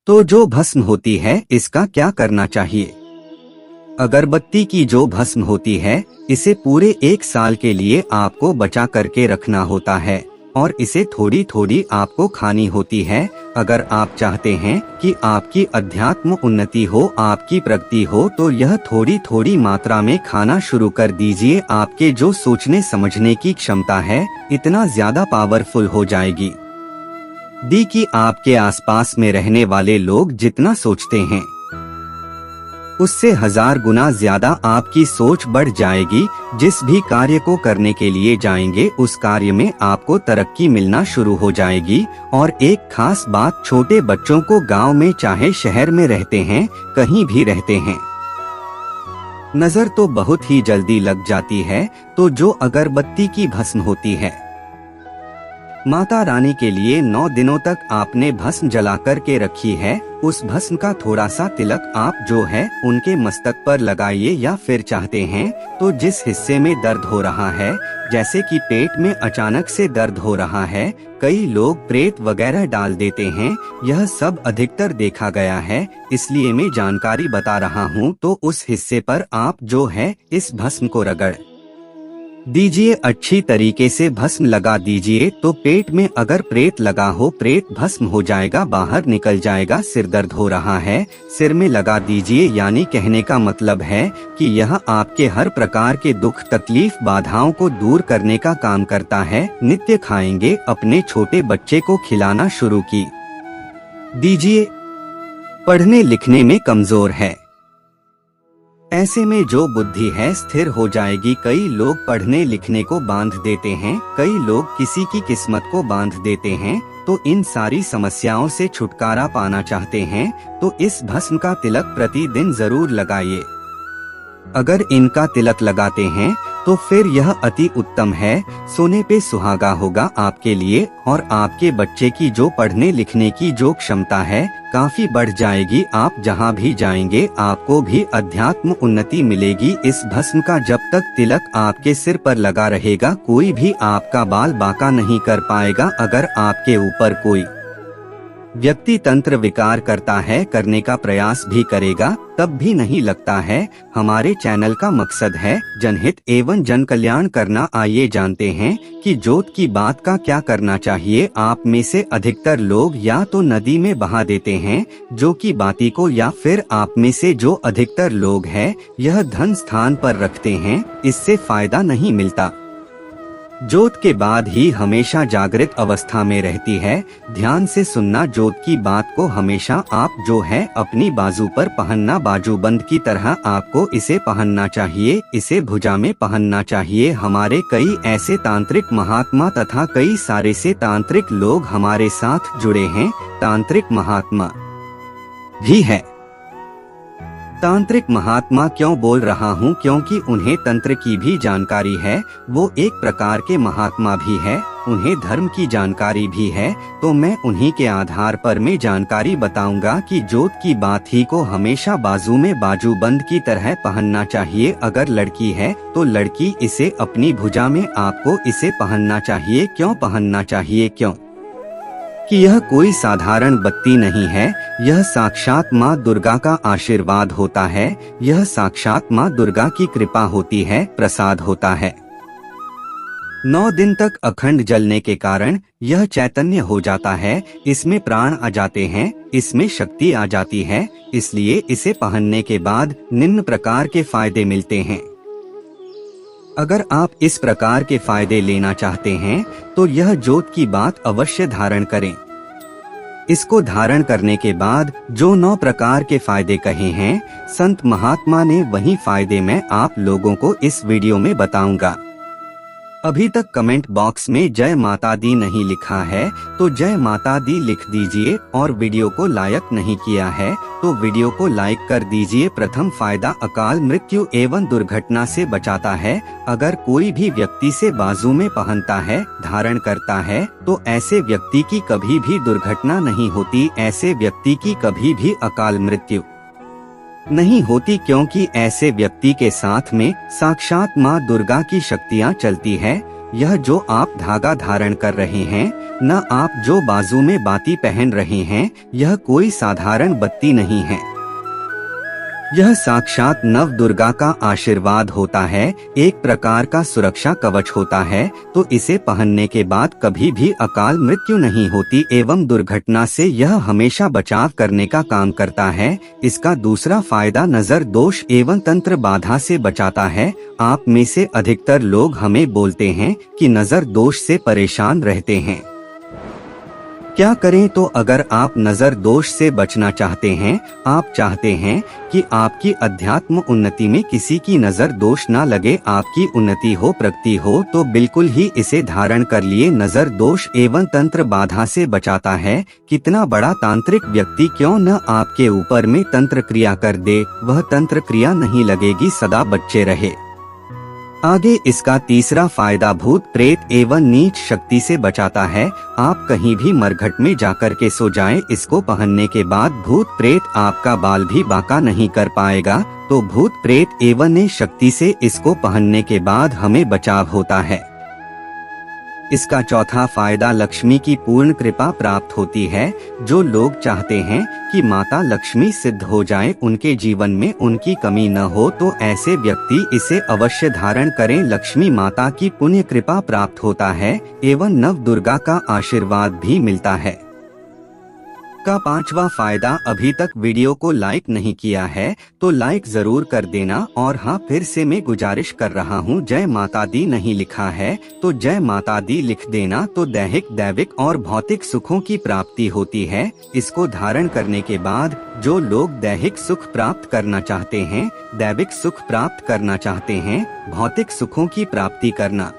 तो जो भस्म होती है इसका क्या करना चाहिए? अगरबत्ती की जो भस्म होती है इसे पूरे 1 साल के लिए आपको बचा करके रखना होता है और इसे थोड़ी थोड़ी आपको खानी होती है। अगर आप चाहते हैं कि आपकी अध्यात्म उन्नति हो, आपकी प्रगति हो, तो यह थोड़ी थोड़ी मात्रा में खाना शुरू कर दीजिए। आपके जो सोचने समझने की क्षमता है इतना ज्यादा पावरफुल हो जाएगी कि आपके आसपास में रहने वाले लोग जितना सोचते हैं उससे 1000 गुना ज्यादा आपकी सोच बढ़ जाएगी। जिस भी कार्य को करने के लिए जाएंगे उस कार्य में आपको तरक्की मिलना शुरू हो जाएगी। और एक खास बात, छोटे बच्चों को गांव में चाहे शहर में रहते हैं, कहीं भी रहते हैं, नजर तो बहुत ही जल्दी लग जाती है। तो जो अगरबत्ती की भस्म होती है, माता रानी के लिए 9 दिनों तक आपने भस्म जला कर के रखी है, उस भस्म का थोड़ा सा तिलक आप जो है उनके मस्तक पर लगाइए। या फिर चाहते हैं तो जिस हिस्से में दर्द हो रहा है, जैसे कि पेट में अचानक से दर्द हो रहा है, कई लोग प्रेत वगैरह डाल देते हैं, यह सब अधिकतर देखा गया है, इसलिए मैं जानकारी बता रहा हूँ। तो उस हिस्से पर आप जो है इस भस्म को रगड़ दीजिए, अच्छी तरीके से भस्म लगा दीजिए। तो पेट में अगर प्रेत लगा हो, प्रेत भस्म हो जाएगा, बाहर निकल जाएगा। सिर दर्द हो रहा है, सिर में लगा दीजिए। यानी कहने का मतलब है कि यह आपके हर प्रकार के दुख, तकलीफ, बाधाओं को दूर करने का काम करता है। नित्य खाएंगे, अपने छोटे बच्चे को खिलाना शुरू की दीजिए। पढ़ने लिखने में कमजोर है, ऐसे में जो बुद्धि है स्थिर हो जाएगी। कई लोग पढ़ने लिखने को बांध देते हैं, कई लोग किसी की किस्मत को बांध देते हैं। तो इन सारी समस्याओं से छुटकारा पाना चाहते हैं तो इस भस्म का तिलक प्रतिदिन जरूर लगाइए। अगर इनका तिलक लगाते हैं तो फिर यह अति उत्तम है, सोने पे सुहागा होगा आपके लिए। और आपके बच्चे की जो पढ़ने लिखने की जो क्षमता है काफी बढ़ जाएगी। आप जहाँ भी जाएंगे आपको भी अध्यात्म उन्नति मिलेगी। इस भस्म का जब तक तिलक आपके सिर पर लगा रहेगा, कोई भी आपका बाल बांका नहीं कर पाएगा। अगर आपके ऊपर कोई व्यक्ति तंत्र विकार करता है, करने का प्रयास भी करेगा, तब भी नहीं लगता है। हमारे चैनल का मकसद है जनहित एवं जन कल्याण करना। आइए जानते हैं कि जोत की बात का क्या करना चाहिए। आप में से अधिकतर लोग या तो नदी में बहा देते हैं जो कि बाती को, या फिर आप में से जो अधिकतर लोग हैं यह धन स्थान पर रखते हैं, इससे फायदा नहीं मिलता। जोत के बाद ही हमेशा जागृत अवस्था में रहती है। ध्यान से सुनना, जोत की बात को हमेशा आप जो है अपनी बाजू पर पहनना, बाजूबंद की तरह आपको इसे पहनना चाहिए, इसे भुजा में पहनना चाहिए। हमारे कई ऐसे तांत्रिक महात्मा तथा कई सारे से तांत्रिक लोग हमारे साथ जुड़े हैं। तांत्रिक महात्मा भी है। तांत्रिक महात्मा क्यों बोल रहा हूँ? क्योंकि उन्हें तंत्र की भी जानकारी है, वो एक प्रकार के महात्मा भी है, उन्हें धर्म की जानकारी भी है। तो मैं उन्हीं के आधार पर मैं जानकारी बताऊंगा कि जोत की बात ही को हमेशा बाजू में बाजूबंद की तरह पहनना चाहिए। अगर लड़की है तो लड़की इसे अपनी भुजा में आपको इसे पहनना चाहिए। क्यों पहनना चाहिए? क्यों कि यह कोई साधारण बत्ती नहीं है, यह साक्षात माँ दुर्गा का आशीर्वाद होता है, यह साक्षात माँ दुर्गा की कृपा होती है, प्रसाद होता है। 9 दिन तक अखंड जलने के कारण यह चैतन्य हो जाता है, इसमें प्राण आ जाते हैं, इसमें शक्ति आ जाती है। इसलिए इसे पहनने के बाद निम्न प्रकार के फायदे मिलते हैं। अगर आप इस प्रकार के फायदे लेना चाहते हैं तो यह जोत की बात अवश्य धारण करें। इसको धारण करने के बाद जो 9 प्रकार के फायदे कहे हैं संत महात्मा ने, वही फायदे मैं आप लोगों को इस वीडियो में बताऊंगा। अभी तक कमेंट बॉक्स में जय माता दी नहीं लिखा है तो जय माता दी लिख दीजिए, और वीडियो को लाइक नहीं किया है तो वीडियो को लाइक कर दीजिए। प्रथम फायदा, अकाल मृत्यु एवं दुर्घटना से बचाता है। अगर कोई भी व्यक्ति से बाजू में पहनता है, धारण करता है, तो ऐसे व्यक्ति की कभी भी दुर्घटना नहीं होती, ऐसे व्यक्ति की कभी भी अकाल मृत्यु नहीं होती, क्योंकि ऐसे व्यक्ति के साथ में साक्षात माँ दुर्गा की शक्तियाँ चलती है। यह जो आप धागा धारण कर रहे हैं, न आप जो बाजू में बाती पहन रहे हैं, यह कोई साधारण बत्ती नहीं है। यह साक्षात नव दुर्गा का आशीर्वाद होता है, एक प्रकार का सुरक्षा कवच होता है। तो इसे पहनने के बाद कभी भी अकाल मृत्यु नहीं होती एवं दुर्घटना से यह हमेशा बचाव करने का काम करता है। इसका दूसरा फायदा नजर दोष एवं तंत्र बाधा से बचाता है। आप में से अधिकतर लोग हमें बोलते हैं कि नजर दोष से परेशान रहते हैं। क्या करें? तो अगर आप नजर दोष से बचना चाहते हैं, आप चाहते हैं कि आपकी अध्यात्म उन्नति में किसी की नजर दोष ना लगे, आपकी उन्नति हो, प्रगति हो, तो बिल्कुल ही इसे धारण कर लिए। नजर दोष एवं तंत्र बाधा से बचाता है। कितना बड़ा तांत्रिक व्यक्ति क्यों न आपके ऊपर में तंत्र क्रिया कर दे, वह तंत्र क्रिया नहीं लगेगी, सदा बच्चे रहे। आगे इसका तीसरा फायदा भूत प्रेत एवं नीच शक्ति से बचाता है। आप कहीं भी मरघट में जाकर के सो जाएं, इसको पहनने के बाद भूत प्रेत आपका बाल भी बांका नहीं कर पाएगा। तो भूत प्रेत एवं नीच शक्ति से इसको पहनने के बाद हमें बचाव होता है। इसका चौथा फायदा लक्ष्मी की पूर्ण कृपा प्राप्त होती है। जो लोग चाहते हैं कि माता लक्ष्मी सिद्ध हो जाए, उनके जीवन में उनकी कमी न हो, तो ऐसे व्यक्ति इसे अवश्य धारण करें। लक्ष्मी माता की पुण्य कृपा प्राप्त होता है एवं नव दुर्गा का आशीर्वाद भी मिलता है। का पांचवा फायदा, अभी तक वीडियो को लाइक नहीं किया है तो लाइक जरूर कर देना। और हाँ, फिर से मैं गुजारिश कर रहा हूँ, जय माता दी नहीं लिखा है तो जय माता दी लिख देना। तो दैहिक दैविक और भौतिक सुखों की प्राप्ति होती है। इसको धारण करने के बाद जो लोग दैहिक सुख प्राप्त करना चाहते हैं, दैविक सुख प्राप्त करना चाहते हैं, भौतिक सुखों की प्राप्ति करना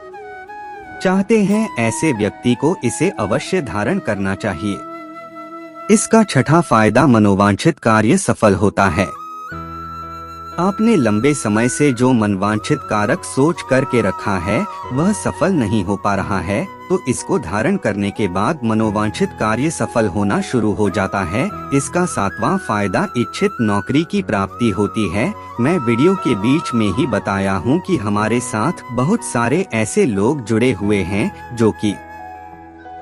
चाहते हैं, ऐसे व्यक्ति को इसे अवश्य धारण करना चाहिए। इसका छठा फायदा मनोवांछित कार्य सफल होता है। आपने लंबे समय से जो मनवांछित कारक सोच करके रखा है वह सफल नहीं हो पा रहा है, तो इसको धारण करने के बाद मनोवांछित कार्य सफल होना शुरू हो जाता है। इसका सातवां फायदा इच्छित नौकरी की प्राप्ति होती है। मैं वीडियो के बीच में ही बताया हूँ कि हमारे साथ बहुत सारे ऐसे लोग जुड़े हुए हैं जो कि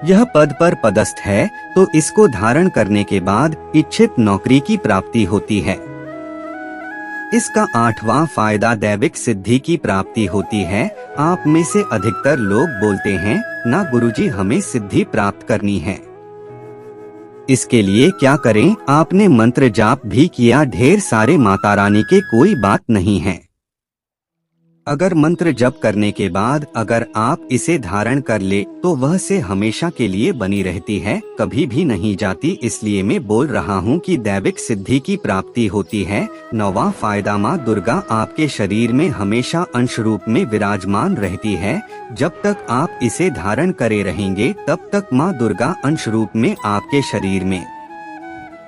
यह पद पर पदस्थ है, तो इसको धारण करने के बाद इच्छित नौकरी की प्राप्ति होती है। इसका आठवां फायदा दैविक सिद्धि की प्राप्ति होती है। आप में से अधिकतर लोग बोलते हैं, ना गुरुजी हमें सिद्धि प्राप्त करनी है। इसके लिए क्या करें? आपने मंत्र जाप भी किया ढेर सारे, माता रानी के कोई बात नहीं है। अगर मंत्र जप करने के बाद अगर आप इसे धारण कर ले तो वह से हमेशा के लिए बनी रहती है, कभी भी नहीं जाती। इसलिए मैं बोल रहा हूँ कि दैविक सिद्धि की प्राप्ति होती है। नौवां फायदा, माँ दुर्गा आपके शरीर में हमेशा अंश रूप में विराजमान रहती है। जब तक आप इसे धारण करे रहेंगे तब तक माँ दुर्गा अंश रूप में आपके शरीर में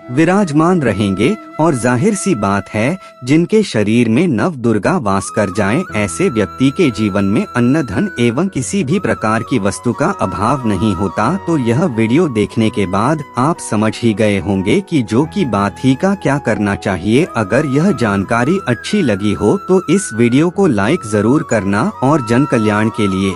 विराजमान रहेंगे। और जाहिर सी बात है, जिनके शरीर में नव दुर्गा वास कर जाएं, ऐसे व्यक्ति के जीवन में अन्न धन एवं किसी भी प्रकार की वस्तु का अभाव नहीं होता। तो यह वीडियो देखने के बाद आप समझ ही गए होंगे कि जो की बात ही का क्या करना चाहिए। अगर यह जानकारी अच्छी लगी हो तो इस वीडियो को लाइक जरूर करना और जन कल्याण के लिए